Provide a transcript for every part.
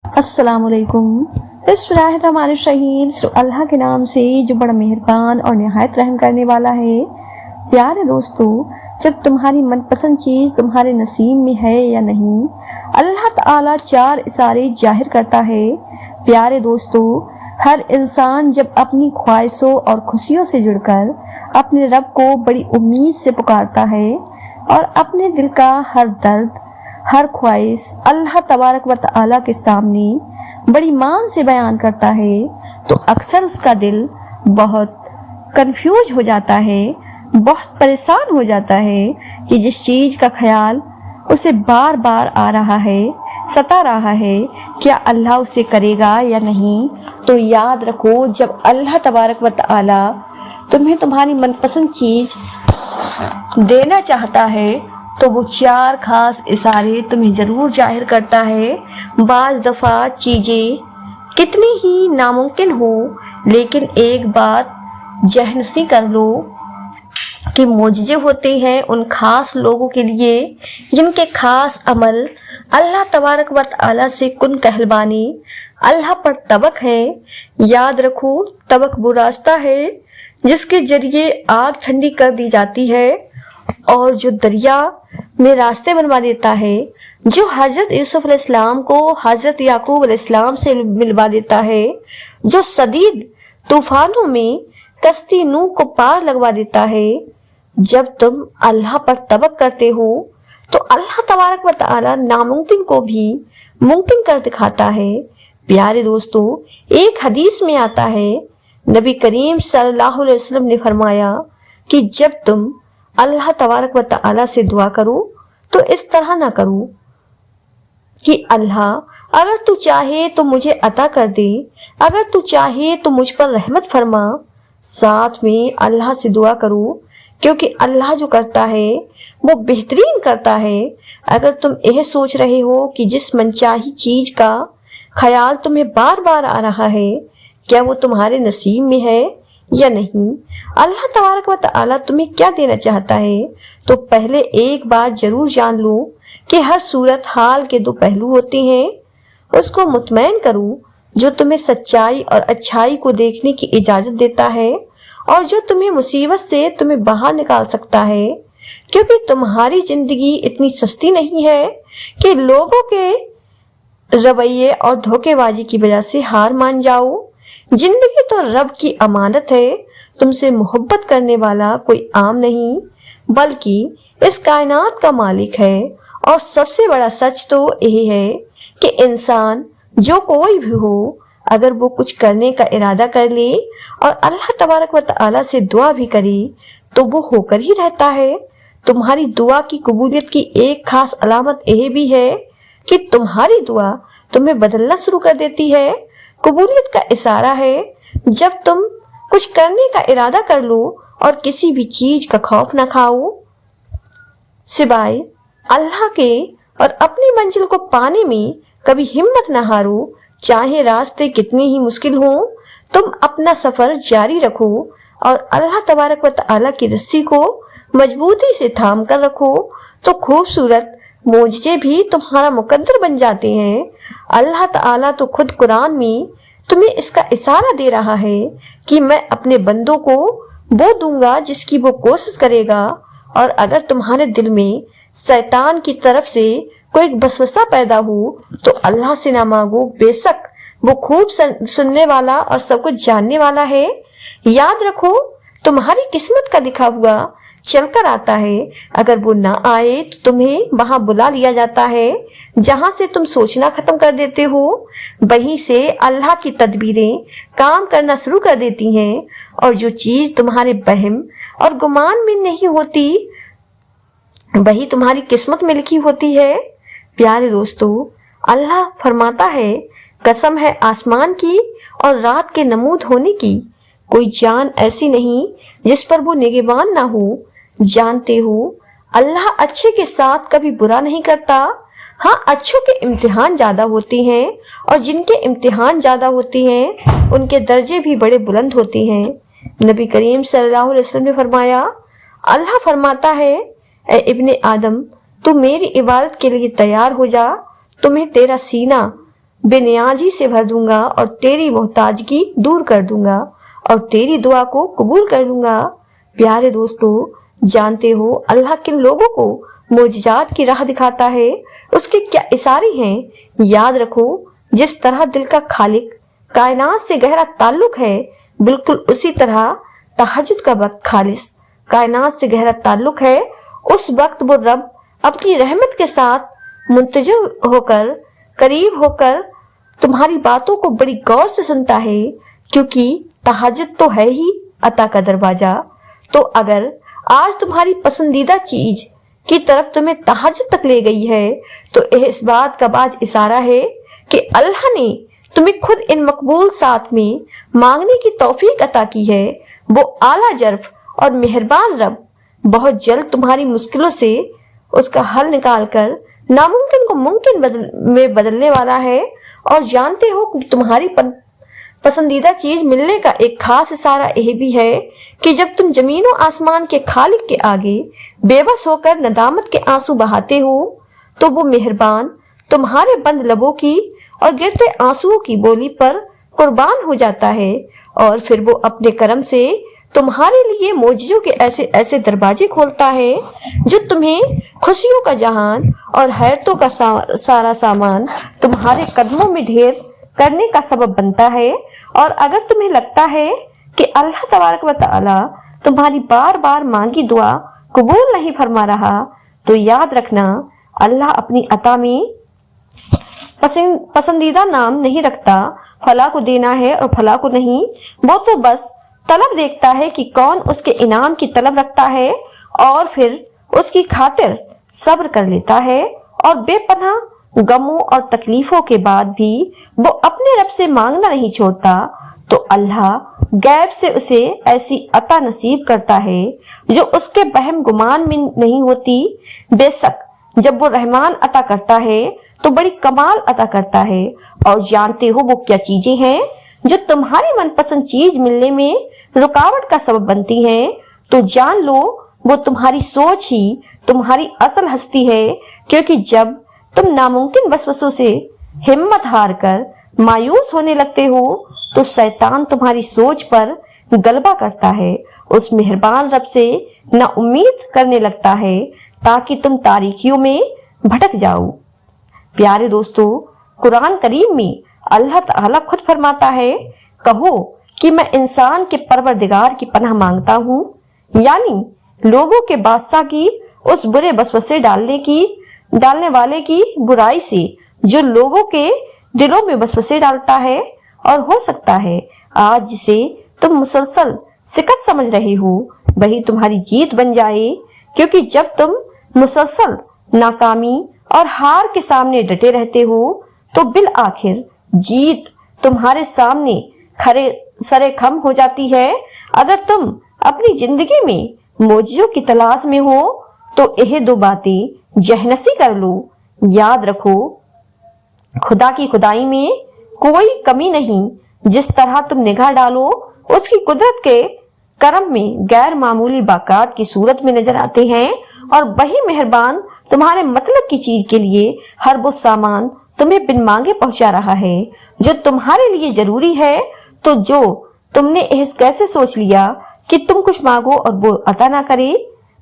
السلام علیکم۔ بسم اللہ الرحمن الرحیم۔ اللہ کے نام سے جو بڑا مہربان اور نہایت رحم کرنے والا ہے۔ پیارے دوستو، جب تمہاری من پسند چیز تمہارے نصیب میں ہے یا نہیں، اللہ تعالیٰ 4 اشارے ظاہر کرتا ہے۔ پیارے دوستو، ہر انسان جب اپنی خواہشوں اور خوشیوں سے جڑ کر اپنے رب کو بڑی امید سے پکارتا ہے اور اپنے دل کا ہر درد، ہر خواہش اللہ تبارک و تعالیٰ کے سامنے بڑی مان سے بیان کرتا ہے، تو اکثر اس کا دل بہت کنفیوز ہو جاتا ہے، بہت پریشان ہو جاتا ہے کہ جس چیز کا خیال اسے بار بار آ رہا ہے، ستا رہا ہے، کیا اللہ اسے کرے گا یا نہیں۔ تو یاد رکھو، جب اللہ تبارک و تعالیٰ تمہیں تمہاری من پسند چیز دینا چاہتا ہے تو وہ 4 خاص اشارے تمہیں ضرور ظاہر کرتا ہے۔ بعض دفعہ چیزیں کتنی ہی ناممکن ہو، لیکن ایک بات ذہن کر لو کہ معجزے ہوتے ہیں ان خاص لوگوں کے لیے جن کے خاص عمل اللہ تبارک و تعالیٰ سے کن کہلوانے اللہ پر طبق ہے۔ یاد رکھو، طبق وہ راستہ ہے جس کے ذریعے آگ ٹھنڈی کر دی جاتی ہے اور جو دریا میں راستے بنوا دیتا ہے، جو حضرت یوسف علیہ السلام کو حضرت یعقوب علیہ السلام سے ملوا دیتا ہے، جو شدید طوفانوں میں کشتی نوح کو پار لگوا دیتا ہے۔ جب تم اللہ پر توکل کرتے ہو تو اللہ تبارک و تعالی ناممکن کو بھی ممکن کر دکھاتا ہے۔ پیارے دوستو، ایک حدیث میں آتا ہے، نبی کریم صلی اللہ علیہ وسلم نے فرمایا کہ جب تم اللہ تبارک و تعالی سے دعا کرو تو اس طرح نہ کرو کہ اللہ اگر تو چاہے تو مجھے عطا کر دے، اگر تو چاہے تو مجھ پر رحمت فرما۔ ساتھ میں اللہ سے دعا کرو، کیونکہ اللہ جو کرتا ہے وہ بہترین کرتا ہے۔ اگر تم یہ سوچ رہے ہو کہ جس منچاہی چیز کا خیال تمہیں بار بار آ رہا ہے، کیا وہ تمہارے نصیب میں ہے یا نہیں، اللہ تبارک و تعالی تمہیں کیا دینا چاہتا ہے، تو پہلے ایک بات ضرور جان لو کہ ہر صورت حال کے 2 پہلو ہوتے ہیں۔ اس کو مطمئن کرو جو تمہیں سچائی اور اچھائی کو دیکھنے کی اجازت دیتا ہے اور جو تمہیں مصیبت سے تمہیں باہر نکال سکتا ہے، کیونکہ تمہاری زندگی اتنی سستی نہیں ہے کہ لوگوں کے رویے اور دھوکے بازی کی وجہ سے ہار مان جاؤ۔ زندگی تو رب کی امانت ہے، تم سے محبت کرنے والا کوئی عام نہیں بلکہ اس کائنات کا مالک ہے۔ اور سب سے بڑا سچ تو یہی ہے کہ انسان جو کوئی بھی ہو، اگر وہ کچھ کرنے کا ارادہ کر لے اور اللہ تبارک و تعالی سے دعا بھی کرے تو وہ ہو کر ہی رہتا ہے۔ تمہاری دعا کی قبولیت کی ایک خاص علامت یہ بھی ہے کہ تمہاری دعا تمہیں بدلنا شروع کر دیتی ہے۔ قبولیت کا اشارہ ہے جب تم کچھ کرنے کا ارادہ کر لو اور کسی بھی چیز کا خوف نہ کھاؤ سوائے اللہ کے، اور اپنی منزل کو پانے میں کبھی ہمت نہ ہارو، چاہے راستے کتنے ہی مشکل ہوں، تم اپنا سفر جاری رکھو اور اللہ تبارک و تعالی کی رسی کو مضبوطی سے تھام کر رکھو تو خوبصورت معجزے بھی تمہارا مقدر بن جاتے ہیں۔ اللہ تعالیٰ تو خود قرآن میں تمہیں اس کا اشارہ دے رہا ہے کہ میں اپنے بندوں کو وہ دوں گا جس کی وہ کوشش کرے گا، اور اگر تمہارے دل میں شیطان کی طرف سے کوئی وسوسہ پیدا ہو تو اللہ سے نہ مانگو، بے شک وہ خوب سننے والا اور سب کچھ جاننے والا ہے۔ یاد رکھو، تمہاری قسمت کا لکھا ہوا چل کر آتا ہے، اگر وہ نہ آئے تو تمہیں وہاں بلا لیا جاتا ہے جہاں سے تم سوچنا ختم کر دیتے ہو، وہیں سے اللہ کی تدبیریں کام کرنا شروع کر دیتی ہیں، اور جو چیز تمہارے وہم اور گمان میں نہیں ہوتی وہی تمہاری قسمت میں لکھی ہوتی ہے۔ پیارے دوستو، اللہ فرماتا ہے، قسم ہے آسمان کی اور رات کے نمود ہونے کی، کوئی جان ایسی نہیں جس پر وہ نگہبان نہ ہو۔ جانتے ہو اللہ اچھے کے ساتھ کبھی برا نہیں کرتا۔ ہاں، اچھوں کے امتحان زیادہ ہوتے ہیں اور جن کے امتحان زیادہ ہوتے ہیں ان کے درجے بھی بڑے بلند ہوتے ہیں۔ نبی کریم صلی اللہ علیہ وسلم نے فرمایا، اللہ فرماتا ہے، اے ابن آدم، تو میری عبادت کے لیے تیار ہو جا، تمہیں تیرا سینہ بے نیازی سے بھر دوں گا اور تیری محتاجگی دور کر دوں گا اور تیری دعا کو قبول کر لوں گا۔ پیارے دوستو، جانتے ہو اللہ کن لوگوں کو معجزات کی راہ دکھاتا ہے، اس کے کیا اشارے ہیں؟ یاد رکھو، جس طرح دل کا خالق کائنات سے گہرا تعلق ہے، بالکل اسی طرح تہجد کا وقت خالص کائنات سے گہرا تعلق ہے۔ اس وقت وہ رب اپنی رحمت کے ساتھ منتظر ہو کر، قریب ہو کر تمہاری باتوں کو بڑی غور سے سنتا ہے، کیونکہ تہجد تو ہے ہی عطا کا دروازہ۔ تو اگر آج تمہاری پسندیدہ چیز کی طرف تمہیں تہجد تک لے گئی ہے، تو اس بات کا باز اشارہ ہے کہ اللہ نے تمہیں خود ان مقبول ساتھ میں مانگنے کی توفیق عطا کی ہے۔ وہ اعلیٰ جرف اور مہربان رب بہت جلد تمہاری مشکلوں سے اس کا حل نکال کر ناممکن کو ممکن میں بدلنے والا ہے۔ اور جانتے ہو کہ تمہاری پسندیدہ چیز ملنے کا ایک خاص اشارہ یہ بھی ہے کہ جب تم زمین و آسمان کے خالق کے آگے بے بس ہو کر ندامت کے آنسو بہاتے ہو، تو وہ مہربان تمہارے بند لبوں کی اور گرتے آنسوؤں کی بولی پر قربان ہو جاتا ہے، اور پھر وہ اپنے کرم سے تمہارے لیے معجزوں کے ایسے ایسے دروازے کھولتا ہے جو تمہیں خوشیوں کا جہان اور حیرتوں کا سارا سامان تمہارے قدموں میں ڈھیر کرنے کا سبب بنتا ہے۔ اور اگر تمہیں لگتا ہے کہ اللہ تبارک و تعالی تمہاری بار بار مانگی دعا قبول نہیں فرما رہا، تو یاد رکھنا، اللہ اپنی عطا میں پسندیدہ نام نہیں رکھتا۔ فلاں کو دینا ہے اور فلاں کو نہیں، وہ تو بس طلب دیکھتا ہے کہ کون اس کے انعام کی طلب رکھتا ہے، اور پھر اس کی خاطر صبر کر لیتا ہے، اور بے پناہ غموں اور تکلیفوں کے بعد بھی وہ اپنے رب سے مانگنا نہیں چھوڑتا، تو اللہ غیب سے اسے ایسی عطا نصیب کرتا ہے جو اس کے بہم گمان میں نہیں ہوتی۔ بے شک جب وہ رحمان عطا کرتا ہے تو بڑی کمال عطا کرتا ہے۔ اور جانتے ہو وہ کیا چیزیں ہیں جو تمہاری من پسند چیز ملنے میں رکاوٹ کا سبب بنتی ہیں؟ تو جان لو وہ تمہاری سوچ ہی تمہاری اصل ہستی ہے، کیونکہ جب تم ناممکن وسوسوں سے ہمت ہار کر مایوس ہونے لگتے ہو تو شیطان تمہاری سوچ پر غلبہ کرتا ہے، اس مہربان رب سے نا امید کرنے لگتا ہے تاکہ تم تاریکیوں میں بھٹک جاؤ۔ پیارے دوستو، قرآن کریم میں اللہ تعالیٰ خود فرماتا ہے، کہو کہ میں انسان کے پروردگار کی پناہ مانگتا ہوں، یعنی لوگوں کے بادشاہ کی اس برے وسوسے ڈالنے والے کی برائی سے جو لوگوں کے دلوں میں وسوسے ڈالتا ہے، اور ہو سکتا ہے آج جسے تم مسلسل شکست سمجھ رہے ہو وہی تمہاری جیت بن جائے، کیونکہ جب تم مسلسل ناکامی اور ہار کے سامنے ڈٹے رہتے ہو تو بالآخر جیت تمہارے سامنے کھڑے سرے خم ہو جاتی ہے۔ اگر تم اپنی زندگی میں معجزوں کی تلاش میں ہو تو یہ دو باتیں جہنسی کر لو۔ یاد رکھو، خدا کی خدائی میں کوئی کمی نہیں، جس طرح تم نگاہ ڈالو اس کی قدرت کے کرم میں غیر معمولی باقات کی صورت میں نظر آتے ہیں، اور وہی مہربان تمہارے مطلب کی چیز کے لیے ہر وہ سامان تمہیں بن مانگے پہنچا رہا ہے جو تمہارے لیے ضروری ہے۔ تو جو تم نے کیسے سوچ لیا کہ تم کچھ مانگو اور وہ عطا نہ کرے؟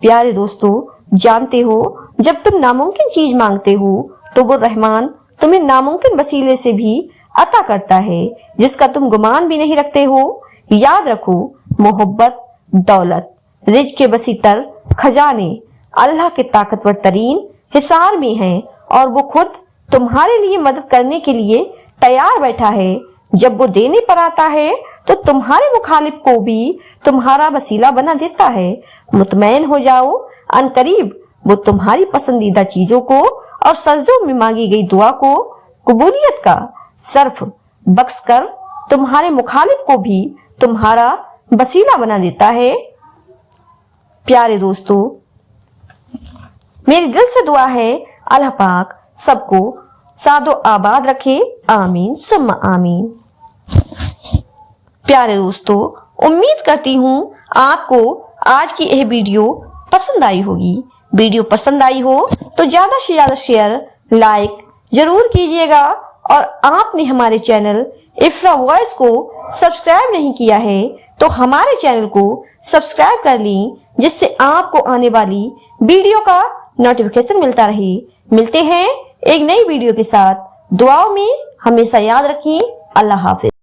پیارے دوستو، جانتے ہو جب تم ناممکن چیز مانگتے ہو تو وہ رحمان تمہیں ناممکن وسیلے سے بھی عطا کرتا ہے جس کا تم گمان بھی نہیں رکھتے ہو۔ یاد رکھو، محبت، دولت، رزق کے وسیع تر خزانے اللہ کے طاقتور ترین حصار میں ہیں، اور وہ خود تمہارے لیے مدد کرنے کے لیے تیار بیٹھا ہے۔ جب وہ دینے پر آتا ہے تو تمہارے مخالف کو بھی تمہارا وسیلہ بنا دیتا ہے۔ مطمئن ہو جاؤ، ان قریب وہ تمہاری پسندیدہ چیزوں کو اور سجدوں میں مانگی گئی دعا کو قبولیت کا صرف بخش کر تمہارے مخالف کو بھی تمہارا وسیلہ بنا دیتا ہے۔ پیارے دوستو، میری دل سے دعا ہے اللہ پاک سب کو سعد و آباد رکھے، آمین ثم آمین۔ پیارے دوستو، امید کرتی ہوں آپ کو آج کی یہ ویڈیو پسند آئی ہوگی۔ ویڈیو پسند آئی ہو تو زیادہ سے زیادہ شیئر، لائک ضرور کیجیے گا، اور آپ نے ہمارے چینل افرا وائس کو سبسکرائب نہیں کیا ہے تو ہمارے چینل کو سبسکرائب کر لیں، جس سے آپ کو آنے والی ویڈیو کا نوٹیفیکیشن ملتا رہے۔ ملتے ہیں ایک نئی ویڈیو کے ساتھ، دعاؤں میں ہمیشہ یاد رکھیں۔ اللہ حافظ۔